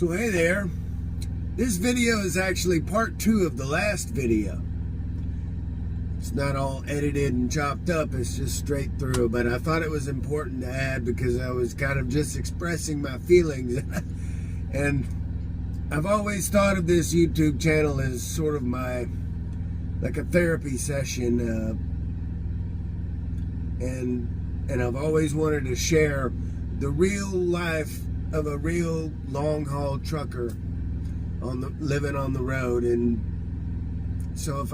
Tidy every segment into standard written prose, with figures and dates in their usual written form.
So hey there, this video is actually part 2 of the last video. It's not all edited and chopped up, it's just straight through, but I thought it was important to add because I was kind of just expressing my feelings. And I've always thought of this YouTube channel as sort of like a therapy session, and I've always wanted to share the real life of a real long haul trucker living on the road. And so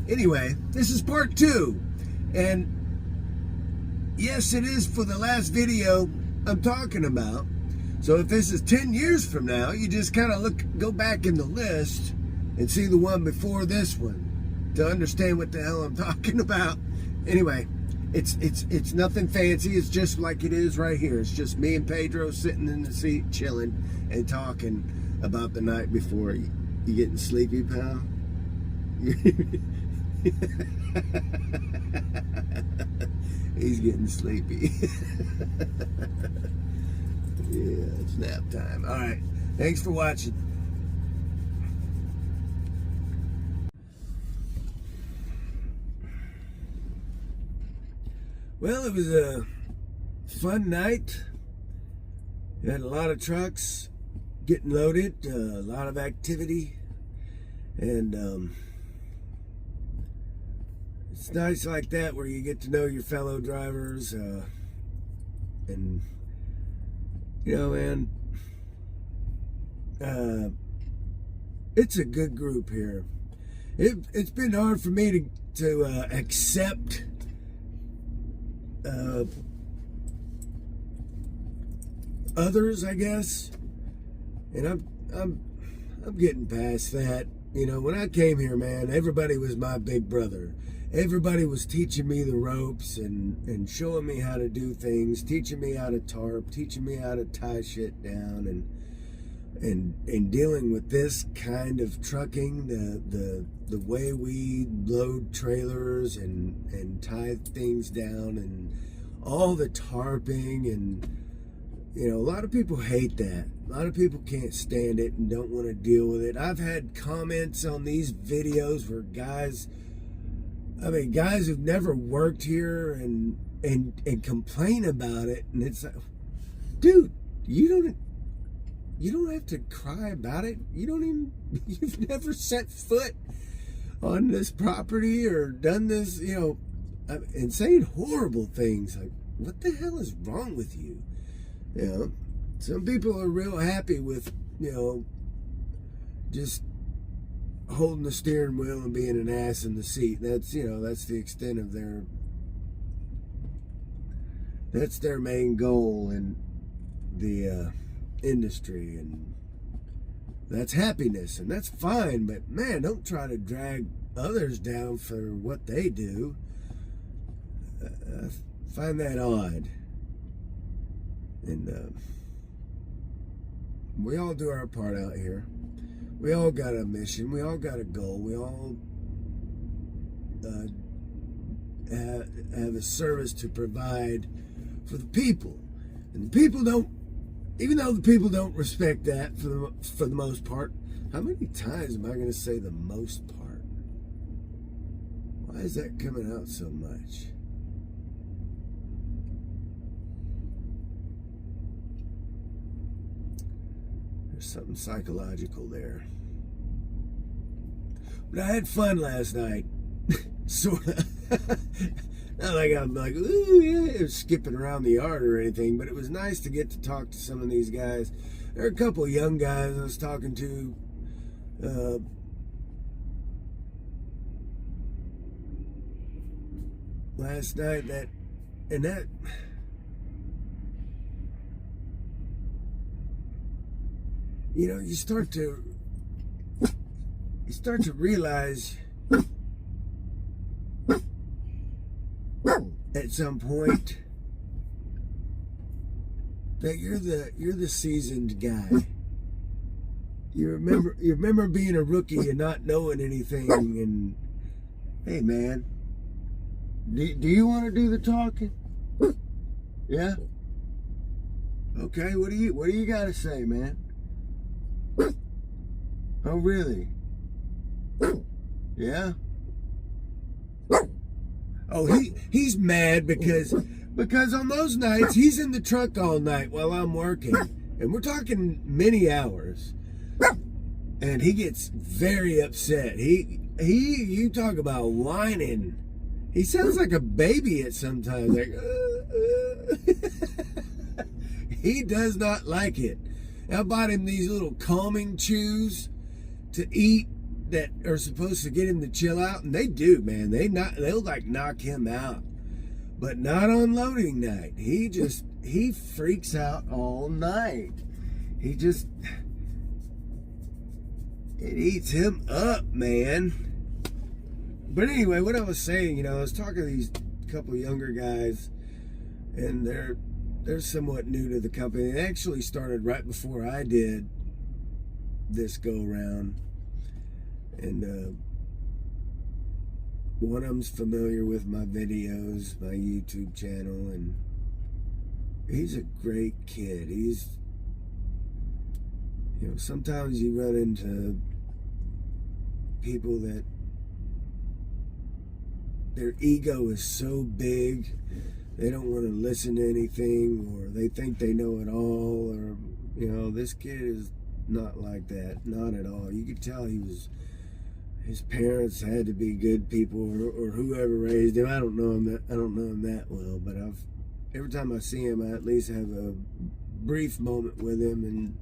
anyway, this is part 2, and yes, it is for the last video I'm talking about. So if this is 10 years from now, you just kind of go back in the list and see the one before this one to understand what the hell I'm talking about. Anyway, it's nothing fancy. It's just like it is right here. It's just me and Pedro sitting in the seat, chilling and talking about the night before. You getting sleepy, pal? He's getting sleepy. Yeah, it's nap time. All right, thanks for watching. Well, it was a fun night. We had a lot of trucks getting loaded, a lot of activity, and it's nice like that where you get to know your fellow drivers, and you know, man, it's a good group here. It's been hard for me to accept others, I guess, and I'm getting past that. You know, when I came here, man, everybody was my big brother. Everybody was teaching me the ropes and showing me how to do things, teaching me how to tarp, teaching me how to tie shit down, and dealing with this kind of trucking, the way we load trailers and tie things down, and all the tarping. And you know, a lot of people hate that. A lot of people can't stand it and don't want to deal with it. I've had comments on these videos where guys who've never worked here and complain about it, and it's like, dude, you don't have to cry about it. You've never set foot on this property or done this, you know, and saying horrible things like, what the hell is wrong with you? You know, some people are real happy with, you know, just holding the steering wheel and being an ass in the seat. That's, you know, that's the extent of that's their main goal in the industry, and that's happiness, and that's fine. But man, don't try to drag others down for what they do. I find that odd. And we all do our part out here. We all got a mission. We all got a goal. We all have a service to provide for the people. And the people don't, even though the people don't respect that for the most part. How many times am I going to say the most part? Why is that coming out so much? Something psychological there. But I had fun last night. Sort of. Not like I'm like, ooh, yeah, skipping around the yard or anything, but it was nice to get to talk to some of these guys. There are a couple of young guys I was talking to. Last night, you know, you start to realize at some point that you're the seasoned guy. You remember being a rookie and not knowing anything, and hey man, do you want to do the talking? Yeah? Okay, what do you got to say, man? Oh, really? Yeah. Oh, he's mad because on those nights he's in the truck all night while I'm working, and we're talking many hours, and he gets very upset. You talk about whining. He sounds like a baby at sometimes, like. He does not like it. I bought him these little calming chews to eat that are supposed to get him to chill out, and they do, man. They'll like knock him out, but not on loading night. He freaks out all night. It eats him up, man. But anyway, what I was saying, I was talking to these couple younger guys, and they're somewhat new to the company. They actually started right before I did this go around, and one of them's familiar with my videos, my YouTube channel, and he's a great kid. He's, sometimes you run into people that their ego is so big they don't want to listen to anything, or they think they know it all, or this kid is not like that, not at all. You could tell his parents had to be good people, or whoever raised him. I don't know him that well, but every time I see him, I at least have a brief moment with him, and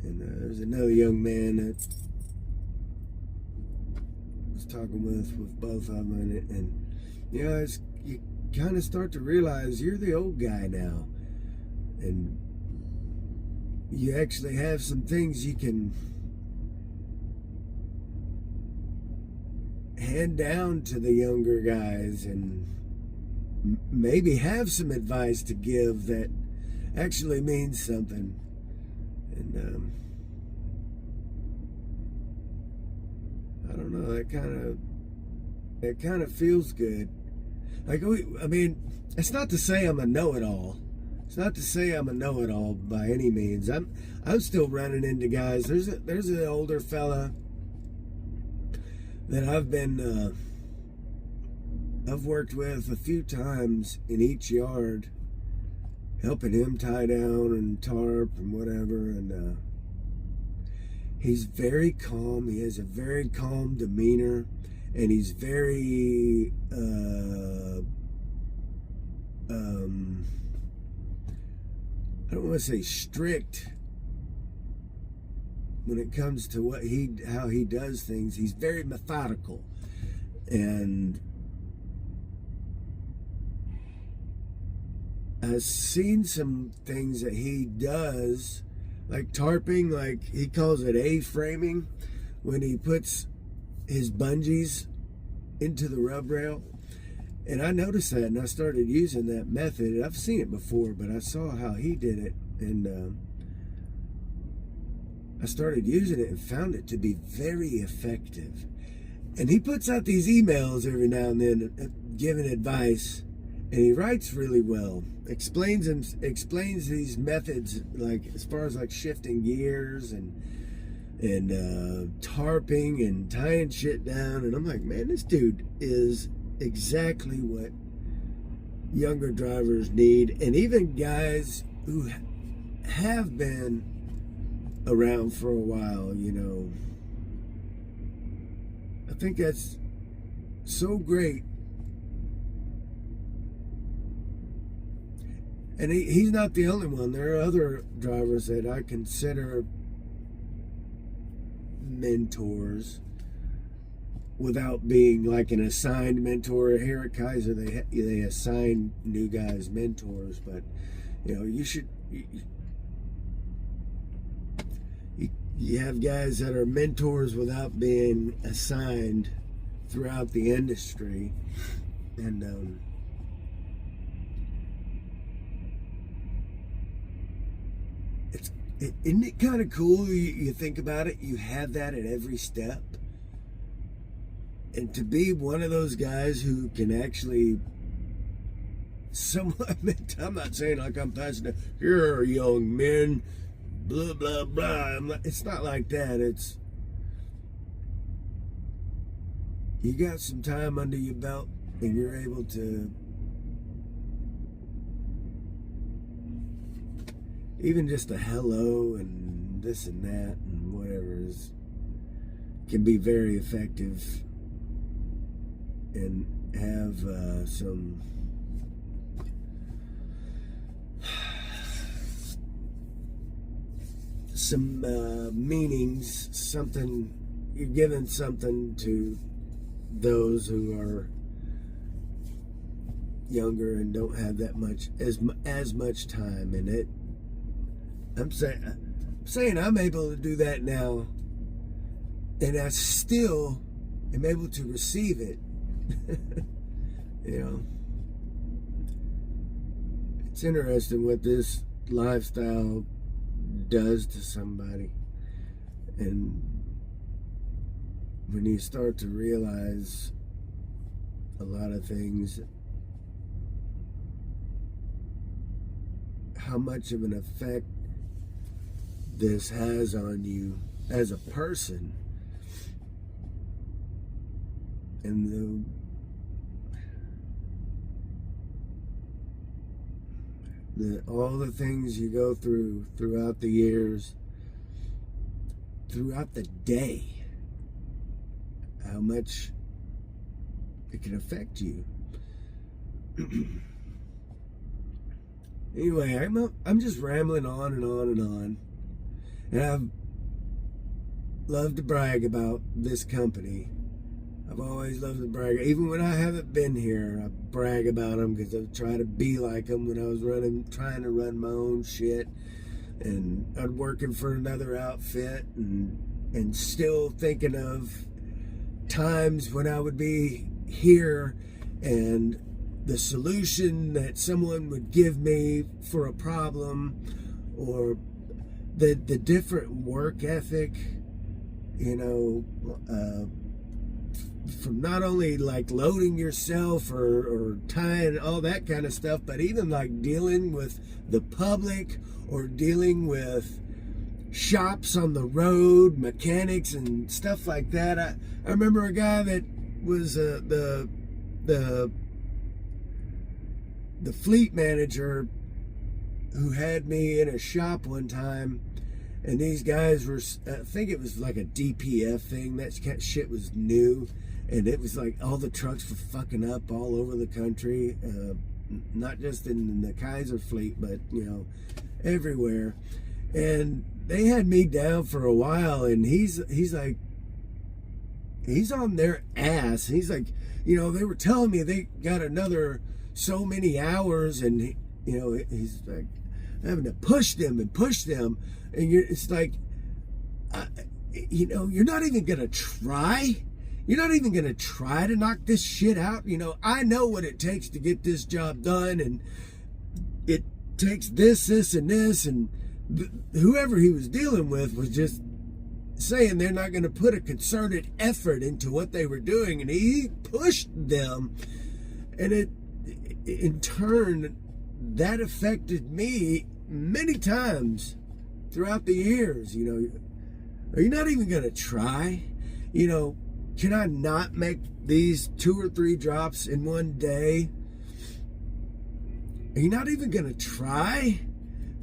there's another young man that I was talking with both of them, and you kind of start to realize you're the old guy now, and you actually have some things you can hand down to the younger guys, and maybe have some advice to give that actually means something. And I don't know, it kind of feels good. Like, it's not to say I'm a know-it-all. It's not to say I'm a know-it-all by any means. I'm still running into guys. There's an older fella that I've worked with a few times in each yard, helping him tie down and tarp and whatever, and he's very calm. He has a very calm demeanor, and he's very I don't want to say strict when it comes to how he does things. He's very methodical, and I've seen some things that he does, like tarping, like he calls it A-framing, when he puts his bungees into the rub rail. And I noticed that, and I started using that method. I've seen it before, but I saw how he did it, and I started using it and found it to be very effective. And he puts out these emails every now and then giving advice, and he writes really well. Explains these methods, like as far as like shifting gears and tarping and tying shit down. And I'm like, man, this dude is exactly what younger drivers need, and even guys who have been around for a while. I think that's so great. And he's not the only one. There are other drivers that I consider mentors without being like an assigned mentor. Here at Kaiser, they assign new guys mentors, but you have guys that are mentors without being assigned throughout the industry. And isn't it kind of cool? You think about it, you have that at every step. And to be one of those guys who can actually I'm not saying like I'm passionate, here, young men, blah, blah, blah. It's not like that. It's, you got some time under your belt and you're able to even just a hello and this and that and whatever can be very effective and have some meanings, something, you're giving something to those who are younger and don't have that much as much time in it. I'm saying I'm able to do that now, and I still am able to receive it. You know, it's interesting what this lifestyle does to somebody, and when you start to realize a lot of things, how much of an effect this has on you as a person, and all the things you go through throughout the years, throughout the day, how much it can affect you. Anyway, I'm just rambling on and on and on, and I've loved to brag about this company. I've always loved to brag. Even when I haven't been here, I brag about them because I try to be like them when I was trying to run my own shit. And I'm working for another outfit and still thinking of times when I would be here and the solution that someone would give me for a problem, or the different work ethic, you know, from not only like loading yourself or tying, all that kind of stuff, but even like dealing with the public or dealing with shops on the road, mechanics and stuff like that. I remember a guy that was the fleet manager who had me in a shop one time, and these guys were, I think it was like a DPF thing. That shit was new. And it was like all the trucks were fucking up all over the country, not just in the Kaiser fleet, but, you know, everywhere. And they had me down for a while, and he's like, he's on their ass. He's like, you know, they were telling me they got another so many hours, and, you know, he's like having to push them. And it's like, you know, you're not even going to try. You're not even going to try to knock this shit out. You know, I know what it takes to get this job done, and it takes this, and this, and whoever he was dealing with was just saying they're not going to put a concerted effort into what they were doing, and he pushed them, and it, in turn, that affected me many times throughout the years. You know, are you not even going to try? You know, can I not make these 2 or 3 drops in one day? Are you not even going to try?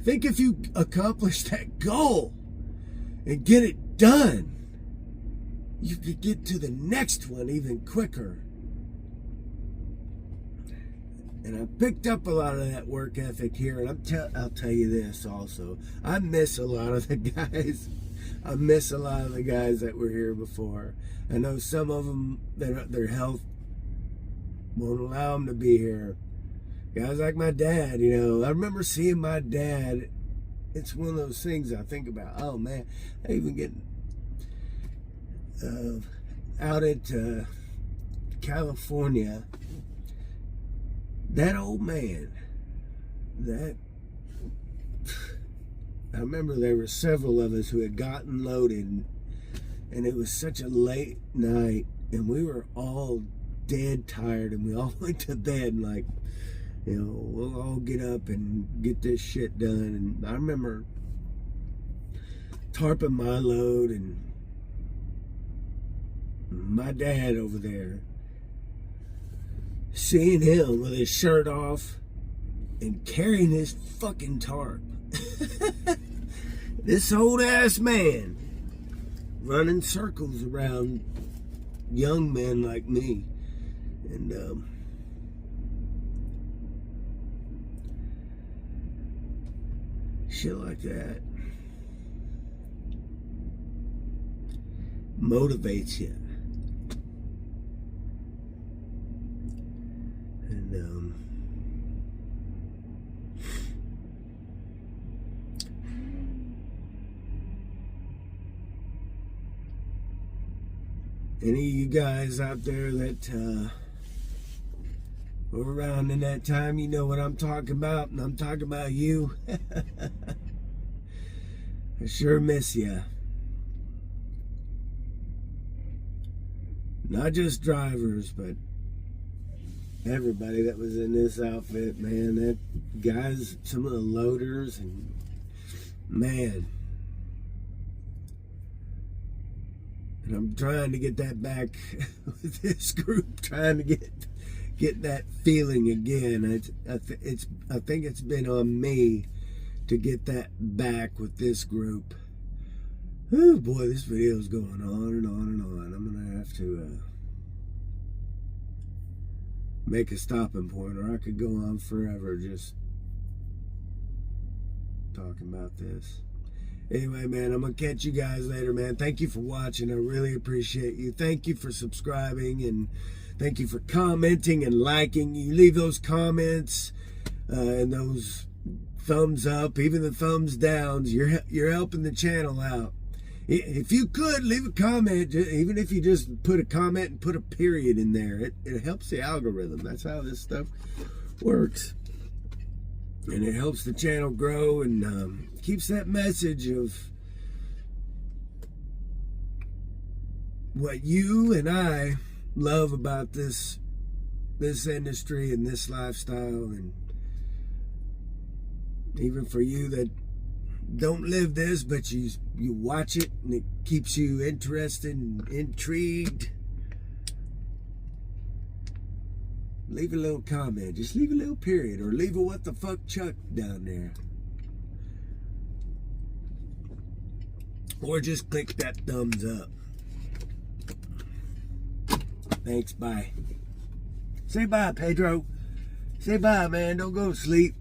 Think if you accomplish that goal and get it done, you could get to the next one even quicker. And I picked up a lot of that work ethic here, and I'll tell you this also. I miss a lot of the guys. I miss a lot of the guys that were here before. I know some of them, their health won't allow them to be here. Guys like my dad, you know. I remember seeing my dad. It's one of those things I think about. Oh, man. I even get out at California. That old man, I remember there were several of us who had gotten loaded, and it was such a late night, and we were all dead tired, and we all went to bed, and like, You know, we'll all get up and get this shit done. And I remember tarping my load and my dad over there, seeing him with his shirt off and carrying his fucking tarp. This old ass man running circles around young men like me. And shit like that motivates you. And any of you guys out there that were around in that time, you know what I'm talking about, and I'm talking about you. I sure miss you. Not just drivers, but everybody that was in this outfit, man. That guys, some of the loaders, and man. And I'm trying to get that back with this group, trying to get that feeling again. I think it's been on me to get that back with this group. Oh boy, this video is going on and on and on. I'm gonna have to make a stopping point, or I could go on forever just talking about this. Anyway, man, I'm gonna catch you guys later, man. Thank you for watching. I really appreciate you. Thank you for subscribing, and thank you for commenting and liking. You leave those comments and those thumbs up, even the thumbs downs. You're helping the channel out. If you could leave a comment, even if you just put a comment and put a period in there, it helps the algorithm. That's how this stuff works. And it helps the channel grow, and keeps that message of what you and I love about this industry and this lifestyle. And even for you that don't live this, but you watch it and it keeps you interested and intrigued, leave a little comment. Just leave a little period, or leave a what the fuck Chuck down there, or just click that thumbs up. Thanks. Bye. Say bye, Pedro. Say bye, man. Don't go to sleep.